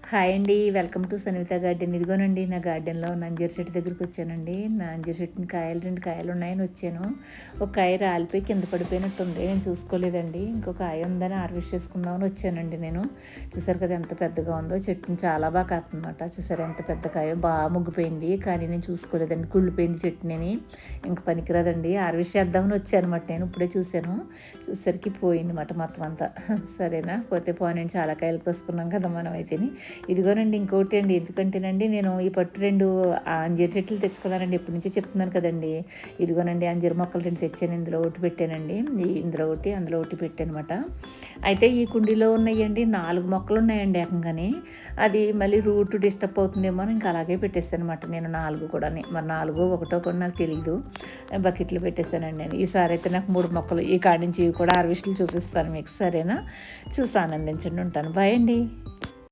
Hi అండి. Welcome to Sanvitha garden. ఇదిగోనండి నా గార్డెన్‌లో అంజీర్ చెట్టు దగ్గరికి వచ్చానండి. నా అంజీర్ చెట్టుని కాయలు 2 కాయలు ఉన్నాయని వచ్చాను. ఒక కాయ రాలిపోయి కింద పడిపోయినట్టుంది. నేను చూసుకోలేదండి. ఇంకో కాయ ఉందని హార్వెస్ట్ చేసుకుందామని వచ్చానండి నేను. చూసారు కదా ఎంత పెద్దగా ఉందో. చెట్టుని చాలా బాగా కాస్తుందన్నమాట. చూసారా ఎంత పెద్ద కాయో బాగా ముగ్గిపోయింది. కానీ నేను చూసుకోలేదండి. కుళ్ళిపోయింది చెట్టుని. ఇంక పనికిరాదండి. హార్వెస్ట్ చేద్దామని వచ్చానన్నమాట నేను. ఇప్పుడే చూసాను. చూసేసరికి పోయిందన్నమాట మొత్తం అంతా. సరేనా పోతే పోనండి, చాలా కాయలు కోసుకున్నాం కదా మనం అయితేని. ఇదిగోనండి ఇంకోటి అండి, ఎందుకంటేనండి నేను ఈ పట్టు 2 అంజీర చెట్లు తెచ్చుకున్నానండి. ఎప్పటి నుంచో చెప్తున్నాను కదండి. ఇదిగోనండి అంజీర మొక్కలు 2 తెచ్చాను. ఇందులో ఒకటి పెట్టానండి, ఇందులో ఒకటి అందులో ఒకటి పెట్టానమాట. అయితే ఈ కుండీలో ఉన్నాయండి 4 మొక్కలు ఉన్నాయండి ఏకంగానే. అది మళ్ళీ రూట్ డిస్టర్బ్ అవుతుందేమో అని ఇంకా అలాగే పెట్టేస్తాను అనమాట నేను 4 కూడా. మరి 4 ఒకటో కూడా నాకు తెలియదు. బకెట్లు పెట్టేశానండి నేను. ఈసారి అయితే నాకు 3 మొక్కలు ఈ కాడి నుంచి ఇవి కూడా హార్వెస్ట్లు చూపిస్తాను మీకు. సరేనా, చూసి ఆనందించండి. ఉంటాను. బాయ్ అండి.